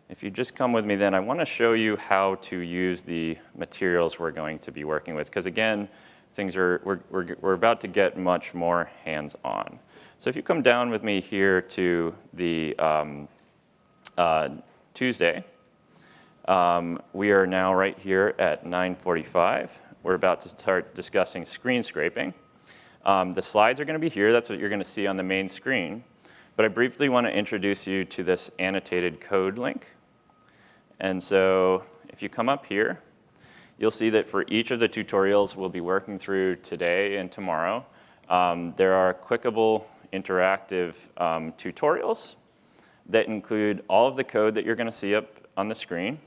if you just come with me then, I want to show you how to use the materials we're going to be working with. Because again, we're about to get much more hands-on. So if you come down with me here to the Tuesday, we are now right here at 9:45. We're about to start discussing screen scraping. The slides are going to be here. That's what you're going to see on the main screen. But I briefly want to introduce you to this annotated code link. And so if you come up here, you'll see that for each of the tutorials we'll be working through today and tomorrow, there are clickable interactive tutorials that include all of the code that you're going to see up on the screen.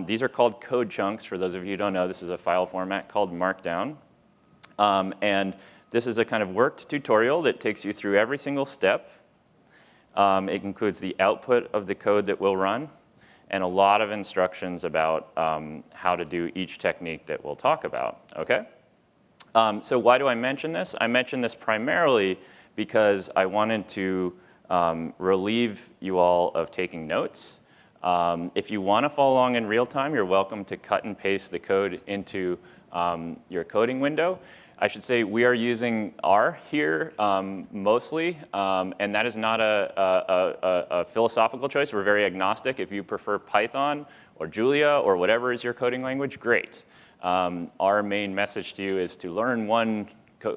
These are called code chunks. For those of you who don't know, this is a file format called Markdown. And this is a kind of worked tutorial that takes you through every single step. It includes the output of the code that we'll run and a lot of instructions about how to do each technique that we'll talk about, okay? So why do I mention this? I mention this primarily because I wanted to relieve you all of taking notes. If you want to follow along in real time, you're welcome to cut and paste the code into your coding window. I should say we are using R here mostly, and that is not a philosophical choice. We're very agnostic. If you prefer Python or Julia or whatever is your coding language, great. Our main message to you is to learn one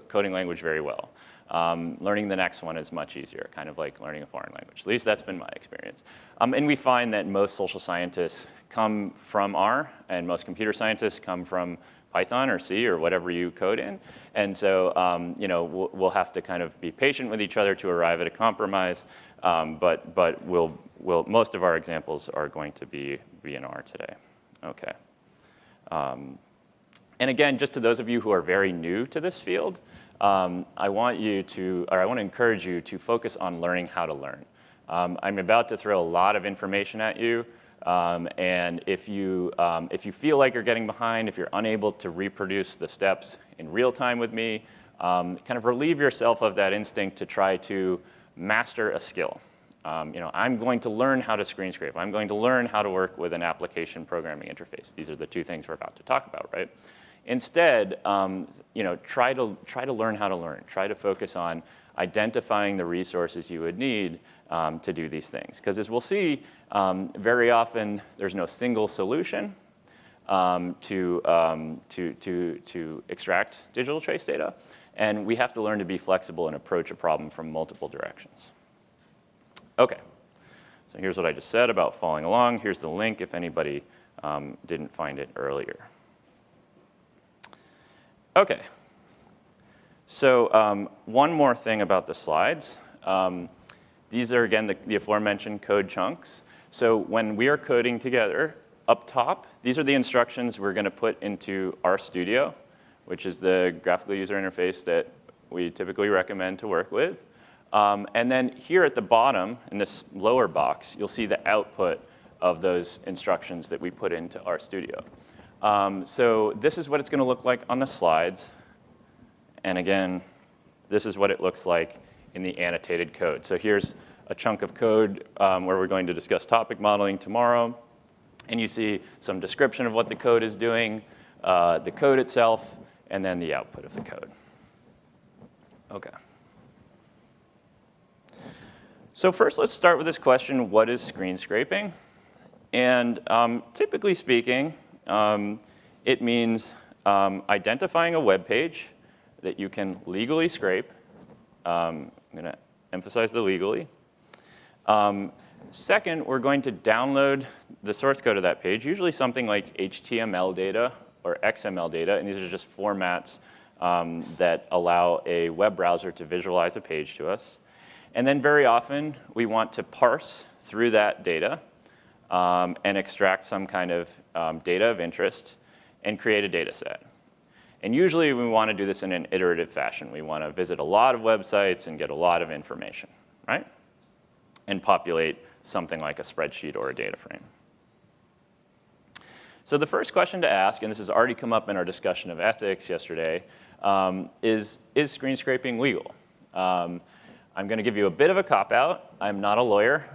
coding language very well. Learning the next one is much easier, kind of like learning a foreign language. At least that's been my experience. And we find that most social scientists come from R, and most computer scientists come from Python or C or whatever you code in. And so you know, we'll have to kind of be patient with each other to arrive at a compromise. But most of our examples are going to be in R today. Okay. And again, just to those of you who are very new to this field, I want to encourage you to focus on learning how to learn. I'm about to throw a lot of information at you. And if you feel like you're getting behind, if you're unable to reproduce the steps in real time with me, kind of relieve yourself of that instinct to try to master a skill. You know, I'm going to learn how to screen scrape. I'm going to learn how to work with an application programming interface. These are the two things we're about to talk about, right? Instead, you know, try to learn how to learn. Try to focus on identifying the resources you would need to do these things. Because as we'll see, very often there's no single solution to extract digital trace data. And we have to learn to be flexible and approach a problem from multiple directions. OK, so here's what I just said about following along. Here's the link if anybody didn't find it earlier. OK, so one more thing about the slides. These are, again, the aforementioned code chunks. So when we are coding together, up top, these are the instructions we're going to put into RStudio, which is the graphical user interface that we typically recommend to work with. And then here at the bottom, in this lower box, you'll see the output of those instructions that we put into RStudio. So this is what it's going to look like on the slides. And again, this is what it looks like in the annotated code. So here's a chunk of code where we're going to discuss topic modeling tomorrow. And you see some description of what the code is doing, the code itself, and then the output of the code. OK. So first, let's start with this question, what is screen scraping? And typically speaking, it means identifying a web page that you can legally scrape. I'm going to emphasize the legally. Second, we're going to download the source code of that page, usually something like HTML data or XML data. And these are just formats that allow a web browser to visualize a page to us. And then very often, we want to parse through that data and extract some kind of data of interest and create a data set. And usually, we want to do this in an iterative fashion. We want to visit a lot of websites and get a lot of information, right? And populate something like a spreadsheet or a data frame. So the first question to ask, and this has already come up in our discussion of ethics yesterday, is screen scraping legal? I'm going to give you a bit of a cop-out. I'm not a lawyer,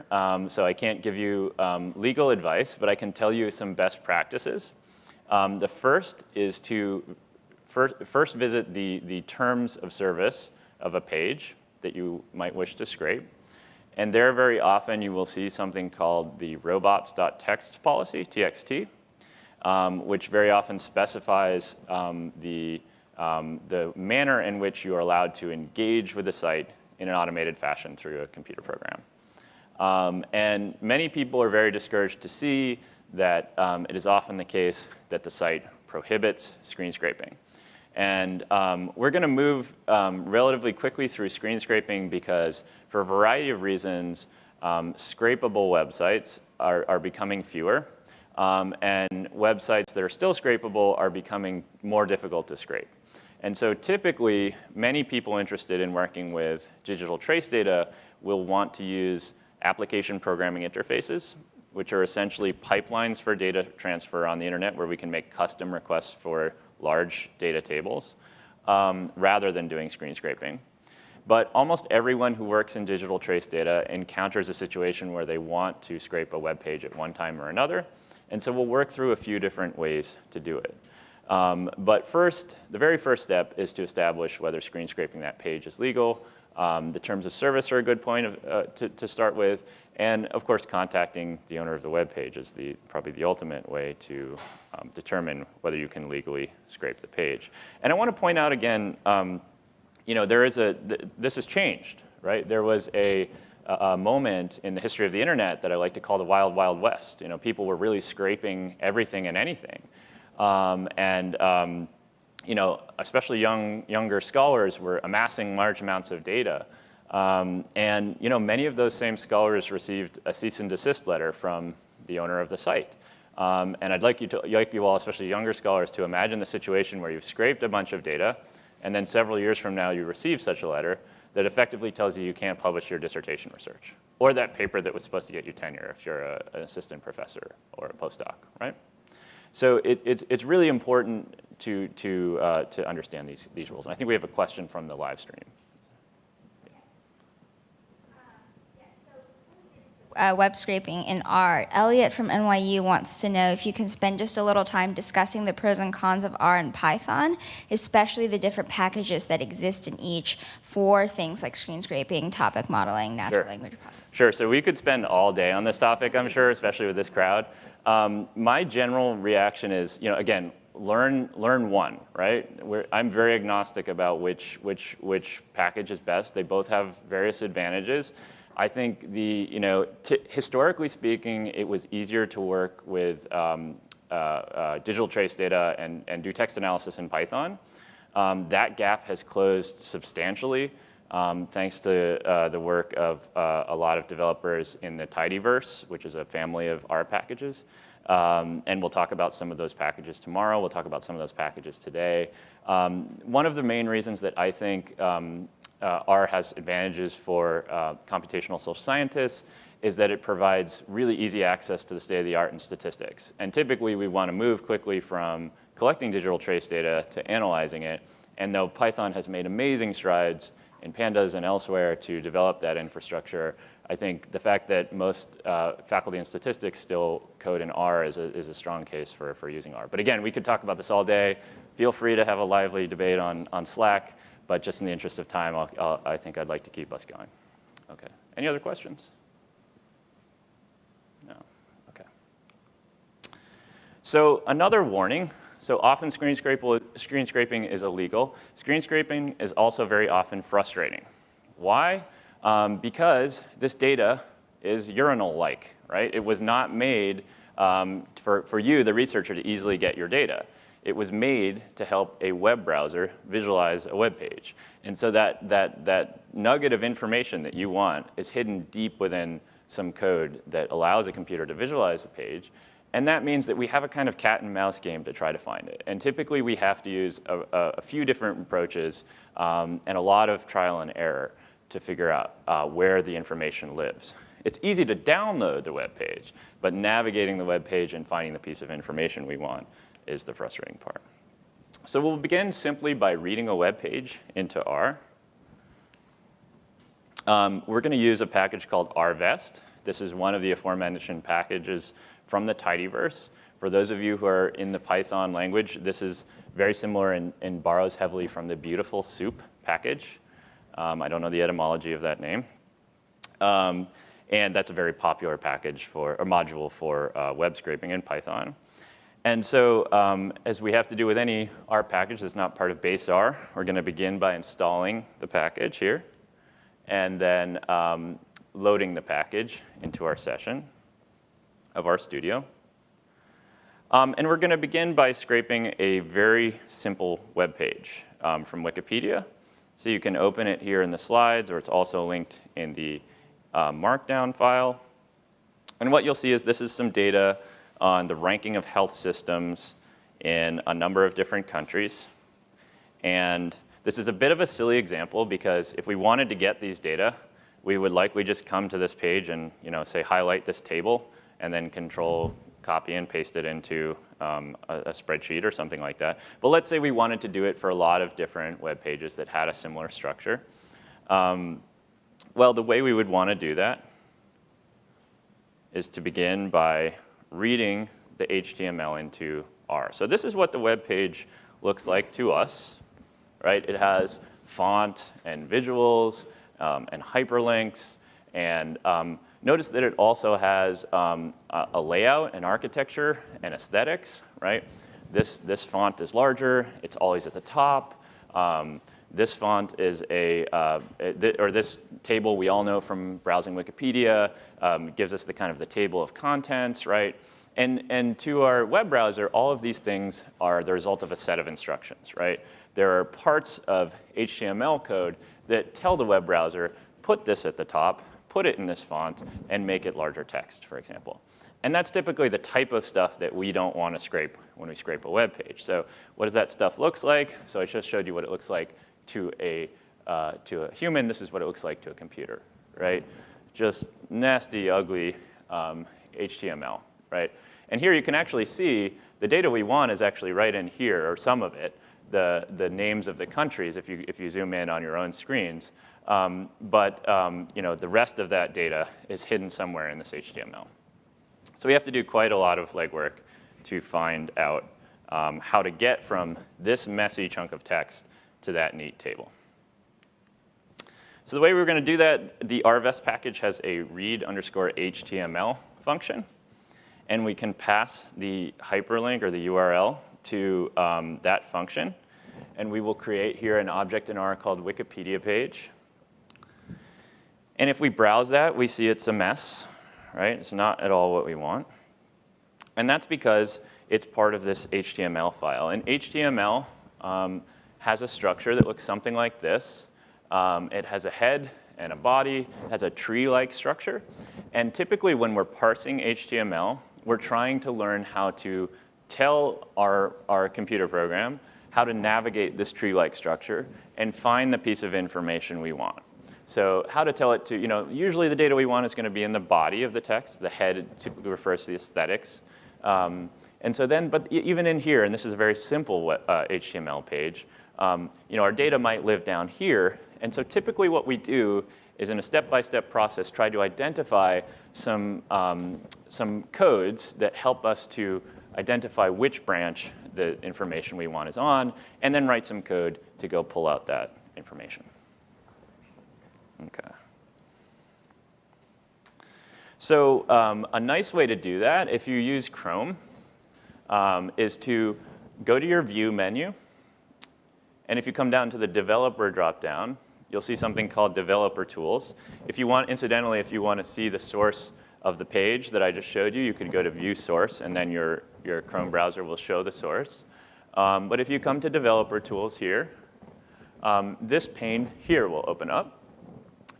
so I can't give you legal advice, but I can tell you some best practices. The first is to first visit the terms of service of a page that you might wish to scrape. And there, very often, you will see something called the robots.txt policy, TXT, which very often specifies the manner in which you are allowed to engage with the site in an automated fashion through a computer program. And many people are very discouraged to see that it is often the case that the site prohibits screen scraping. And we're going to move relatively quickly through screen scraping because for a variety of reasons, scrapable websites are becoming fewer. And websites that are still scrapable are becoming more difficult to scrape. And so typically, many people interested in working with digital trace data will want to use application programming interfaces, which are essentially pipelines for data transfer on the internet where we can make custom requests for large data tables rather than doing screen scraping. But almost everyone who works in digital trace data encounters a situation where they want to scrape a web page at one time or another. And so we'll work through a few different ways to do it. But first, the very first step is to establish whether screen scraping that page is legal. The terms of service are a good point to start with. And of course, contacting the owner of the web page is probably the ultimate way to determine whether you can legally scrape the page. And I want to point out again, this has changed, right? There was a moment in the history of the internet that I like to call the wild, wild west. People were really scraping everything and anything. Especially younger scholars were amassing large amounts of data. Many of those same scholars received a cease and desist letter from the owner of the site. And I'd like you all, especially younger scholars, to imagine the situation where you've scraped a bunch of data, and then several years from now you receive such a letter that effectively tells you can't publish your dissertation research, or that paper that was supposed to get you tenure if you're an assistant professor or a postdoc, right? So it's really important to understand these rules. And I think we have a question from the live stream. Web scraping in R. Elliot from NYU wants to know if you can spend just a little time discussing the pros and cons of R and Python, especially the different packages that exist in each for things like screen scraping, topic modeling, natural language processing. Sure, so we could spend all day on this topic, I'm sure, especially with this crowd. My general reaction is, again, learn one, right? I'm very agnostic about which package is best. They both have various advantages. I think historically speaking, it was easier to work with digital trace data and do text analysis in Python. That gap has closed substantially thanks to the work of a lot of developers in the Tidyverse, which is a family of R packages. And we'll talk about some of those packages tomorrow. We'll talk about some of those packages today. One of the main reasons that I think R has advantages for computational social scientists is that it provides really easy access to the state of the art in statistics. And typically, we want to move quickly from collecting digital trace data to analyzing it. And though Python has made amazing strides in pandas and elsewhere to develop that infrastructure, I think the fact that most faculty in statistics still code in R is a strong case for using R. But again, we could talk about this all day. Feel free to have a lively debate on Slack. But just in the interest of time, I think I'd like to keep us going. OK. Any other questions? No. OK. So another warning. So often screen scraping is illegal. Screen scraping is also very often frustrating. Why? Because this data is urinal-like, right? It was not made for you, the researcher, to easily get your data. It was made to help a web browser visualize a web page. And so that nugget of information that you want is hidden deep within some code that allows a computer to visualize the page. And that means that we have a kind of cat and mouse game to try to find it. And typically, we have to use a few different approaches and a lot of trial and error to figure out where the information lives. It's easy to download the web page, but navigating the web page and finding the piece of information we want is the frustrating part. So we'll begin simply by reading a web page into R. we're going to use a package called rvest. This is one of the aforementioned packages from the tidyverse. For those of you who are in the Python language, this is very similar and borrows heavily from the beautiful soup package. I don't know the etymology of that name. And that's a very popular package for a module for web scraping in Python. And so as we have to do with any R package that's not part of base R, we're going to begin by installing the package here and then loading the package into our session of RStudio. And we're going to begin by scraping a very simple web page from Wikipedia. So you can open it here in the slides, or it's also linked in the Markdown file. And what you'll see is this is some data on the ranking of health systems in a number of different countries. And this is a bit of a silly example because if we wanted to get these data, we would likely just come to this page and say highlight this table and then control copy and paste it into a spreadsheet or something like that. But let's say we wanted to do it for a lot of different web pages that had a similar structure. Well, the way we would want to do that is to begin by reading the HTML into R. So this is what the web page looks like to us, right? It has font and visuals and hyperlinks. And notice that it also has a layout and architecture and aesthetics, right? This font is larger. It's always at the top. This font is this table we all know from browsing Wikipedia gives us the kind of the table of contents, right? And to our web browser, all of these things are the result of a set of instructions, right? There are parts of HTML code that tell the web browser, put this at the top, put it in this font, and make it larger text, for example. And that's typically the type of stuff that we don't want to scrape when we scrape a web page. So what does that stuff look like? So I just showed you what it looks like to a human. This is what it looks like to a computer, right? Just nasty, ugly HTML, right? And here you can actually see the data we want is actually right in here, or some of it, the names of the countries if you zoom in on your own screens. But the rest of that data is hidden somewhere in this HTML. So we have to do quite a lot of legwork to find out how to get from this messy chunk of text to that neat table. So the way we're going to do that, the rvest package has a read_HTML function. And we can pass the hyperlink or the URL to that function. And we will create here an object in R called Wikipedia page. And if we browse that, we see it's a mess, right? It's not at all what we want. And that's because it's part of this HTML file. And HTML has a structure that looks something like this. It has a head and a body. It has a tree-like structure. And typically when we're parsing HTML, we're trying to learn how to tell our computer program how to navigate this tree-like structure and find the piece of information we want. So how to tell it to, usually the data we want is going to be in the body of the text. The head typically refers to the aesthetics. And so then, but even in here, and this is a very simple HTML page, our data might live down here. And so typically what we do is in a step-by-step process try to identify some codes that help us to identify which branch the information we want is on, and then write some code to go pull out that information. Okay. So a nice way to do that, if you use Chrome, is to go to your View menu. And if you come down to the Developer dropdown, you'll see something called Developer Tools. If you want, incidentally, if you want to see the source of the page that I just showed you, you could go to View Source, and then your Chrome browser will show the source. But if you come to Developer Tools here, this pane here will open up.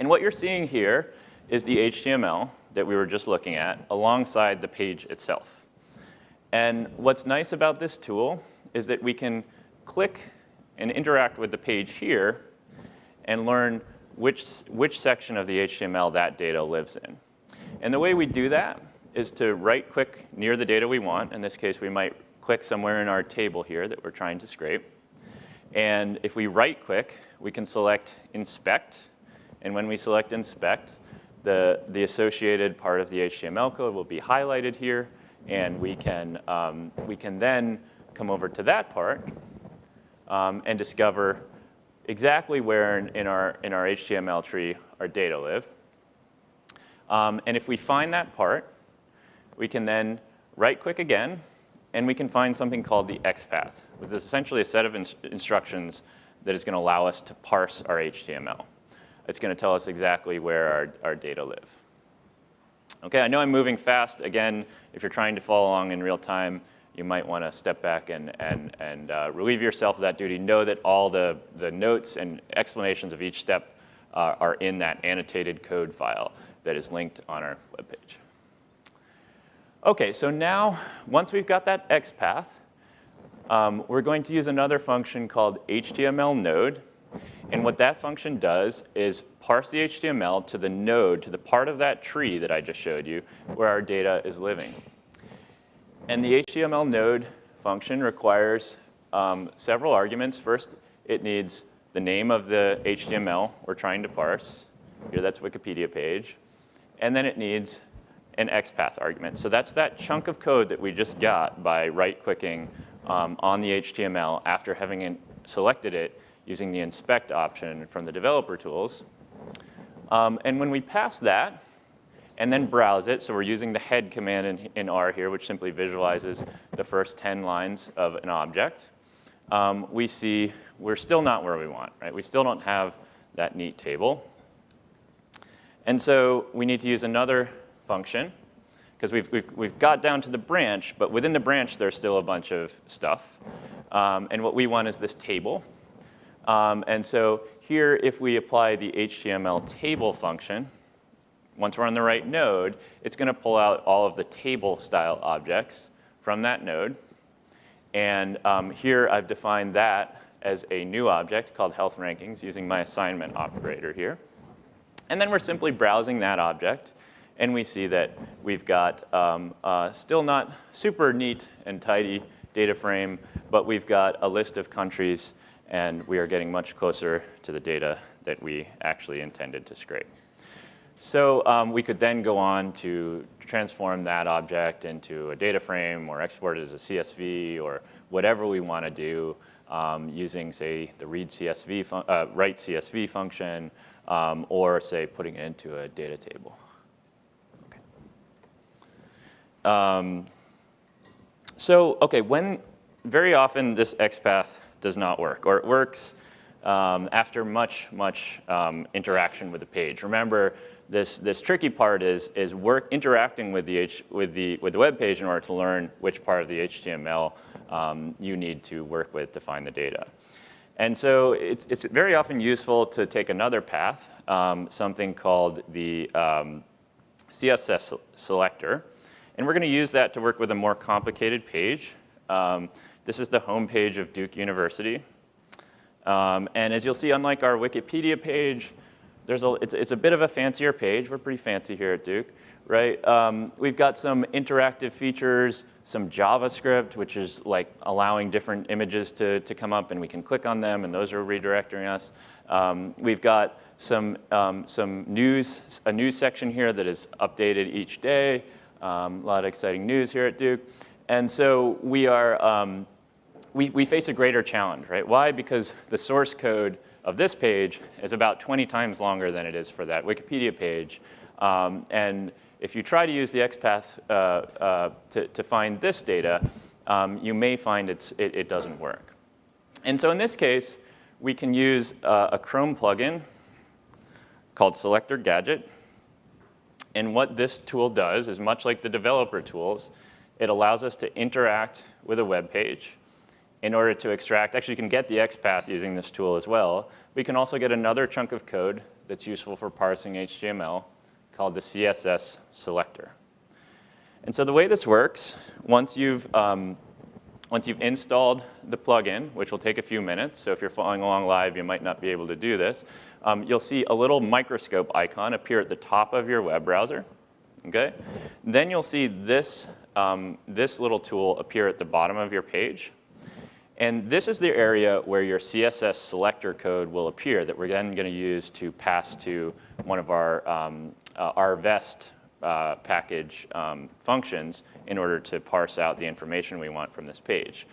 And what you're seeing here is the HTML that we were just looking at alongside the page itself. And what's nice about this tool is that we can click and interact with the page here and learn which section of the HTML that data lives in. And the way we do that is to right-click near the data we want. In this case, we might click somewhere in our table here that we're trying to scrape. And if we right-click, we can select Inspect And when we select inspect, the associated part of the HTML code will be highlighted here, and we can then come over to that part and discover exactly where in our HTML tree our data live. And if we find that part, we can then right-click again, and we can find something called the XPath, which is essentially a set of instructions that is going to allow us to parse our HTML. It's going to tell us exactly where our data live. OK, I know I'm moving fast. Again, if you're trying to follow along in real time, you might want to step back and relieve yourself of that duty. Know that all the notes and explanations of each step are in that annotated code file that is linked on our webpage. OK, so now, once we've got that XPath, we're going to use another function called HTML node. And what that function does is parse the HTML to the node, to the part of that tree that I just showed you, where our data is living. And the HTML node function requires several arguments. First, it needs the name of the HTML we're trying to parse. Here, that's Wikipedia page. And then it needs an XPath argument. So that's that chunk of code that we just got by right-clicking on the HTML after having selected it using the inspect option from the developer tools. And when we pass that and then browse it, so we're using the head command in R here, which simply visualizes the first 10 lines of an object, we see we're still not where we want, right? We still don't have that neat table. And so we need to use another function, because we've got down to the branch, but within the branch there's still a bunch of stuff. And what we want is this table. And so here, if we apply the HTML table function, once we're on the right node, it's going to pull out all of the table-style objects from that node. And here, I've defined that as a new object called health rankings using my assignment operator here. And then we're simply browsing that object. And we see that we've got still not super neat and tidy data frame, but we've got a list of countries, and we are getting much closer to the data that we actually intended to scrape. So we could then go on to transform that object into a data frame or export it as a CSV or whatever we want to do using, say, the write CSV function or, say, putting it into a data table. Very often this XPath does not work, or it works after much interaction with the page. Remember, this tricky part is interacting with the web page in order to learn which part of the HTML you need to work with to find the data. And so it's very often useful to take another path, something called the CSS Selector. And we're going to use that to work with a more complicated page. This is the home page of Duke University. And as you'll see, unlike our Wikipedia page, it's a bit of a fancier page. We're pretty fancy here at Duke, right? We've got some interactive features, some JavaScript, which is like allowing different images to come up, and we can click on them, and those are redirecting us. We've got some news, a news section here that is updated each day. A lot of exciting news here at Duke. And so we face a greater challenge, right? Why? Because the source code of this page is about 20 times longer than it is for that Wikipedia page. And if you try to use the XPath to find this data, you may find it doesn't work. And so in this case, we can use a Chrome plugin called Selector Gadget. And what this tool does is, much like the developer tools, it allows us to interact with a web page in order to extract. Actually, you can get the XPath using this tool as well. We can also get another chunk of code that's useful for parsing HTML called the CSS Selector. And so the way this works, once you've installed the plugin, which will take a few minutes, so if you're following along live, you might not be able to do this, you'll see a little microscope icon appear at the top of your web browser. Okay? Then you'll see this little tool appear at the bottom of your page. And this is the area where your CSS Selector code will appear that we're then going to use to pass to one of our vest package functions in order to parse out the information we want from this page.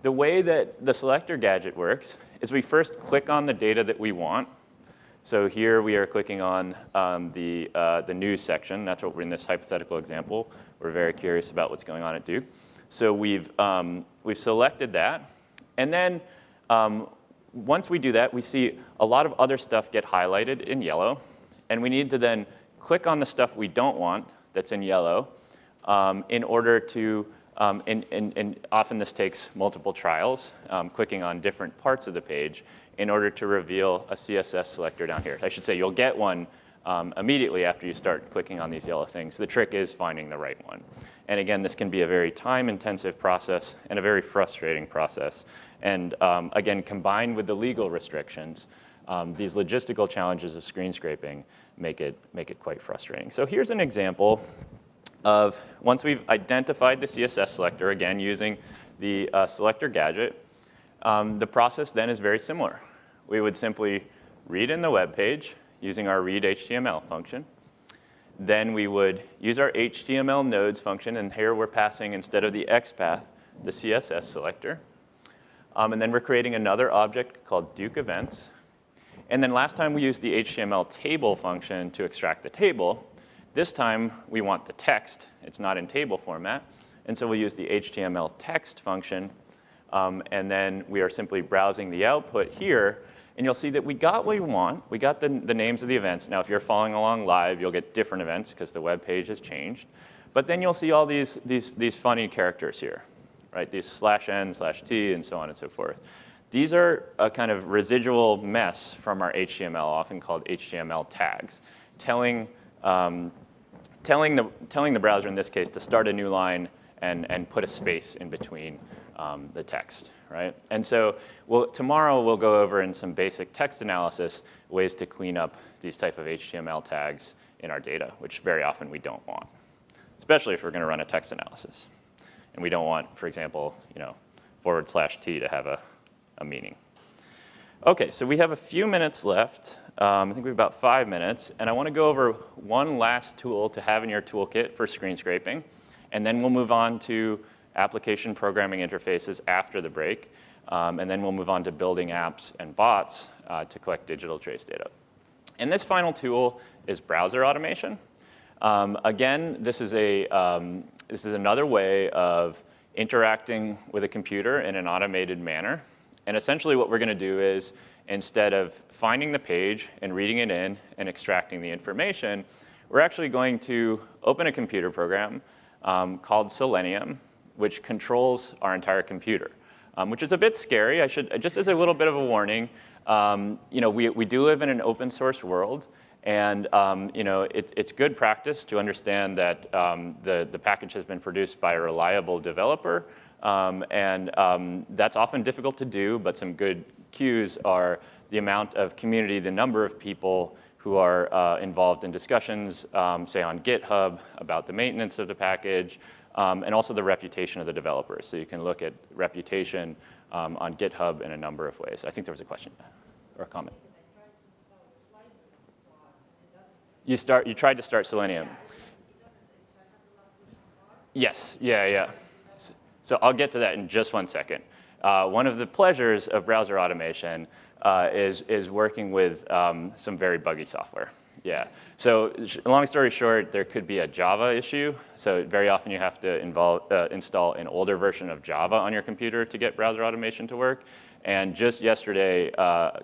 The way that the Selector Gadget works is we first click on the data that we want. So here we are clicking on the news section. That's what we're in this hypothetical example. We're very curious about what's going on at Duke. So we've selected that. And then once we do that, we see a lot of other stuff get highlighted in yellow. And we need to then click on the stuff we don't want that's in yellow in order to, and often this takes multiple trials, clicking on different parts of the page in order to reveal a CSS selector down here. I should say you'll get one immediately after you start clicking on these yellow things. The trick is finding the right one. And again, this can be a very time-intensive process and a very frustrating process. And again, combined with the legal restrictions, these logistical challenges of screen scraping make it quite frustrating. So here's an example of once we've identified the CSS selector, again, using the Selector Gadget, the process then is very similar. We would simply read in the web page using our read HTML function. Then we would use our HTML nodes function, and here we're passing, instead of the XPath, the CSS selector. And then we're creating another object called Duke events. And then last time we used the HTML table function to extract the table. This time we want the text. It's not in table format. And so we'll use the HTML text function. And then we are simply browsing the output here. And you'll see that we got what we want. We got the names of the events. Now, if you're following along live, you'll get different events because the web page has changed. But then you'll see all these funny characters here, right? These /n/t and so on and so forth. These are a kind of residual mess from our HTML, often called HTML tags, telling the browser in this case to start a new line and put a space in between the text, right? And so tomorrow we'll go over in some basic text analysis ways to clean up these type of HTML tags in our data, which very often we don't want, especially if we're going to run a text analysis. And we don't want, for example, /t to have a meaning. OK, so we have a few minutes left. I think we have about 5 minutes. And I want to go over one last tool to have in your toolkit for screen scraping. And then we'll move on to application programming interfaces after the break. And then we'll move on to building apps and bots to collect digital trace data. And this final tool is browser automation. Again, this is another way of interacting with a computer in an automated manner. And essentially what we're going to do is, instead of finding the page and reading it in and extracting the information, we're actually going to open a computer program called Selenium, which controls our entire computer, which is a bit scary. Just as a little bit of a warning, we do live in an open source world. And it's good practice to understand that the package has been produced by a reliable developer. That's often difficult to do, but some good cues are the amount of community, the number of people who are involved in discussions, say on GitHub, about the maintenance of the package, and also the reputation of the developers. So you can look at reputation on GitHub in a number of ways. I think there was a question or a comment. You tried to start Selenium. Yes, yeah. So I'll get to that in just 1 second. One of the pleasures of browser automation is working with some very buggy software. Yeah. So long story short, there could be a Java issue. So very often you have to install an older version of Java on your computer to get browser automation to work. And just yesterday,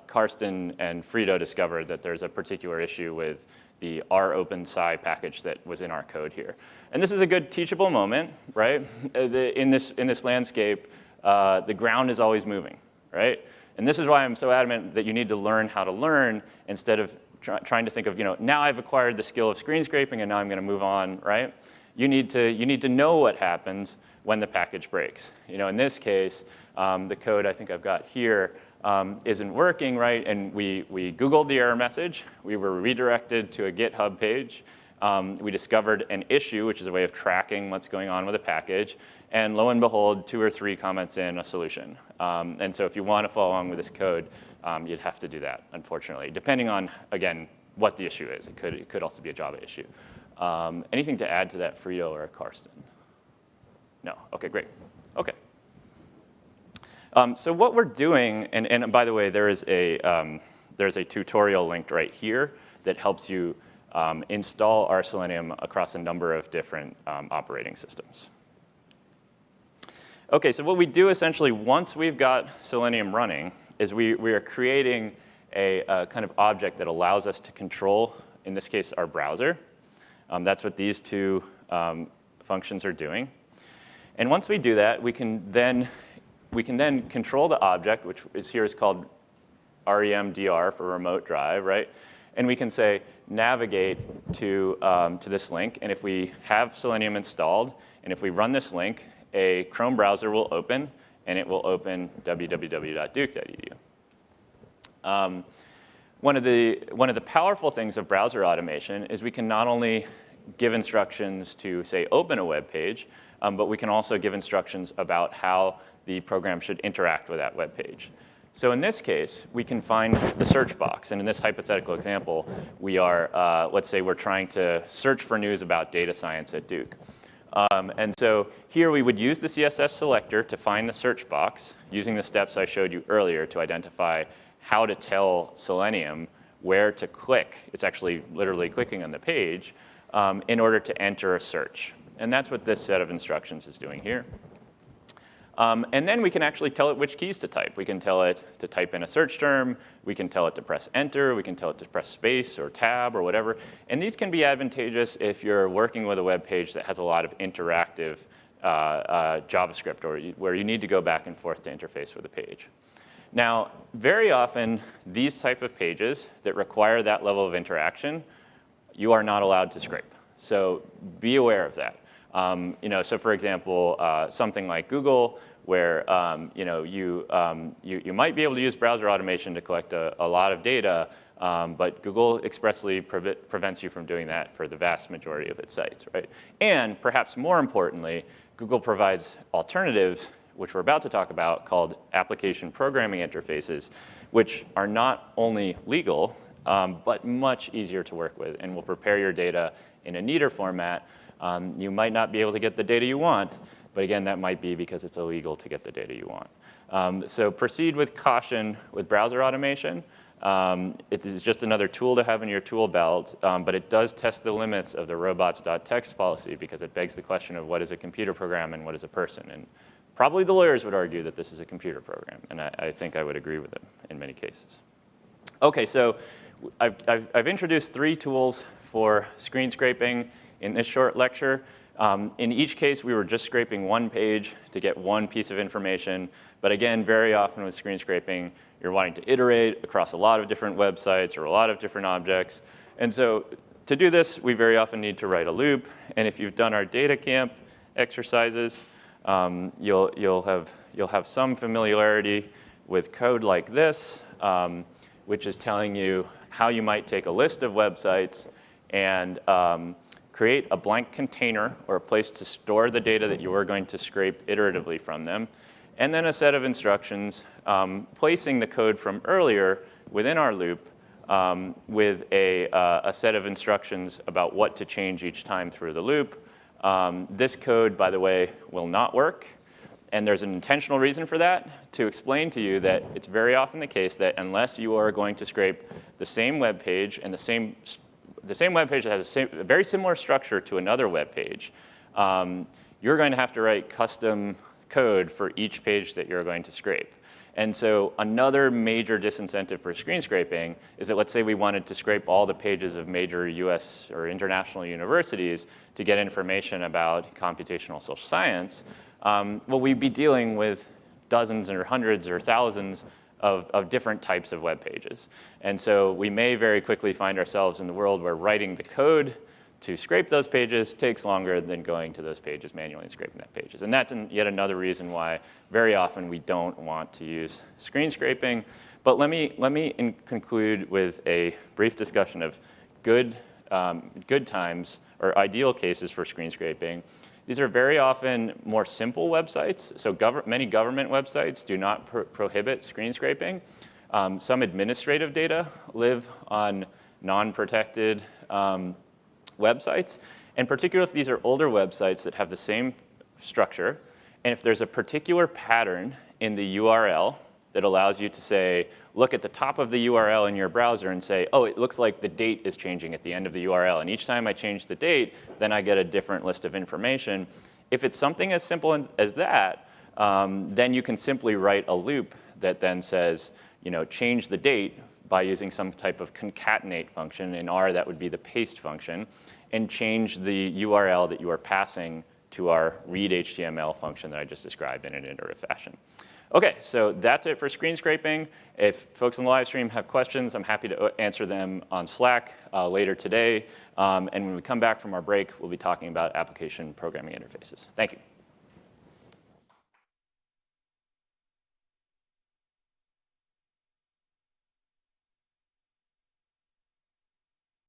Karsten and Frito discovered that there's a particular issue with the ROpenSci package that was in our code here. And this is a good teachable moment, right? In this landscape, the ground is always moving, right? And this is why I'm so adamant that you need to learn how to learn instead of trying to think of, now I've acquired the skill of screen scraping and now I'm going to move on, right? You need to know what happens when the package breaks. In this case, the code I think I've got here isn't working, right? And we Googled the error message. We were redirected to a GitHub page. we discovered an issue, which is a way of tracking what's going on with a package. And lo and behold, 2 or 3 comments in, a solution. And so if you want to follow along with this code, you'd have to do that, unfortunately, depending on, again, what the issue is. It could also be a Java issue. Anything to add to that, Frito or Karsten? No? OK, great. OK. So what we're doing, and by the way, there's a tutorial linked right here that helps you install R Selenium across a number of different operating systems. OK, so what we do essentially once we've got Selenium running is we are creating a kind of object that allows us to control, in this case, our browser. That's what these 2 functions are doing. And once we do that, we can then control the object, which is called remdr for remote drive, right? And we can say navigate to this link. And if we have Selenium installed, and if we run this link, a Chrome browser will open, and it will open www.duke.edu. One of the powerful things of browser automation is we can not only give instructions to, say, open a web page, but we can also give instructions about how the program should interact with that web page. So in this case, we can find the search box. And in this hypothetical example, we are, let's say we're trying to search for news about data science at Duke. And so here we would use the CSS Selector to find the search box using the steps I showed you earlier to identify how to tell Selenium where to click. It's actually literally clicking on the page in order to enter a search. And that's what this set of instructions is doing here. And then we can actually tell it which keys to type. We can tell it to type in a search term. We can tell it to press enter. We can tell it to press space or tab or whatever. And these can be advantageous if you're working with a web page that has a lot of interactive JavaScript or where you need to go back and forth to interface with the page. Now, very often, these type of pages that require that level of interaction, you are not allowed to scrape. So be aware of that. So for example, something like Google, where you might be able to use browser automation to collect a lot of data, but Google expressly prevents you from doing that for the vast majority of its sites, right? And perhaps more importantly, Google provides alternatives, which we're about to talk about, called application programming interfaces, which are not only legal, but much easier to work with and will prepare your data in a neater format. You might not be able to get the data you want, but again, that might be because it's illegal to get the data you want. So proceed with caution with browser automation. It is just another tool to have in your tool belt, but it does test the limits of the robots.txt policy because it begs the question of what is a computer program and what is a person. And probably the lawyers would argue that this is a computer program, and I think I would agree with them in many cases. OK, so I've introduced 3 tools for screen scraping in this short lecture. In each case, we were just scraping one page to get one piece of information. But again, very often with screen scraping, you're wanting to iterate across a lot of different websites or a lot of different objects. And so to do this, we very often need to write a loop. And if you've done our data camp exercises, you'll have some familiarity with code like this, which is telling you how you might take a list of websites and create a blank container or a place to store the data that you are going to scrape iteratively from them, and then a set of instructions placing the code from earlier within our loop with a set of instructions about what to change each time through the loop. This code, by the way, will not work. And there's an intentional reason for that, to explain to you that it's very often the case that unless you are going to scrape the same web page and the same web page that has a very similar structure to another web page, you're going to have to write custom code for each page that you're going to scrape. And so another major disincentive for screen scraping is that let's say we wanted to scrape all the pages of major US or international universities to get information about computational social science. Well, we'd be dealing with dozens or hundreds or thousands of different types of web pages. And so we may very quickly find ourselves in the world where writing the code to scrape those pages takes longer than going to those pages manually and scraping that pages. And that's yet another reason why very often we don't want to use screen scraping. But let me conclude with a brief discussion of good good times or ideal cases for screen scraping. These are very often more simple websites. So many government websites do not prohibit screen scraping. Some administrative data live on non-protected websites. In particular, if these are older websites that have the same structure, and if there's a particular pattern in the URL that allows you to say, look at the top of the URL in your browser and say, oh, it looks like the date is changing at the end of the URL. And each time I change the date, then I get a different list of information. If it's something as simple as that, then you can simply write a loop that then says, change the date by using some type of concatenate function. In R, that would be the paste function, and change the URL that you are passing to our read HTML function that I just described in an iterative fashion. OK, so that's it for screen scraping. If folks on the live stream have questions, I'm happy to answer them on Slack later today. And when we come back from our break, we'll be talking about application programming interfaces. Thank you.